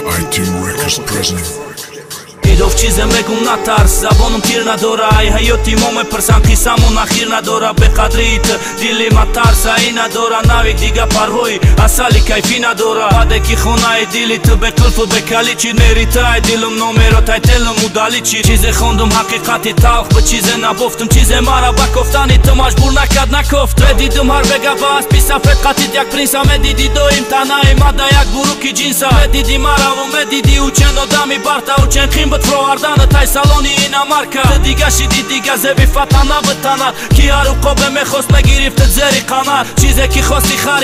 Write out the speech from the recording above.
iTunes Records present. Իրով չիզեմ ռեգում նատարս, զաբոնում կիրնա դորա Այ հայոտ իմոմ է պրսանքի սամուն ախիրնա դորա Բեխադրիիթը դիլի մատարս այնա դորա Նավիկ դիգա պարվոյի, ասալի կայֆինա դորա Ադեկի խոնայի դիլիթը բեկլվը բեկալիչի Ներիթը այ դիլում նոմերոտ այ տելում ու դալիչի Չիզ է խոնդում հակիқատի տաղ, բչիզ է նաբովտում Չիզ է մարաբակովտանի տմաշ բուրնակադնակով Դվեդիդում հարվեգավաս, պիսապետ կատիտյակ պրինսա Մեդիդի դոյիմ տանայի մադայակ բուրուքի ջինսա Մեդիդի մարավում, մեդիդի ու չեն օդամի բարտա ու չեն խիմբտ Froardana taj saloni inamarka Të diga shiti diga zebi fatana vëtana Ki haru kobe me khos me girif të dzeri kanar Qize ki khosi khari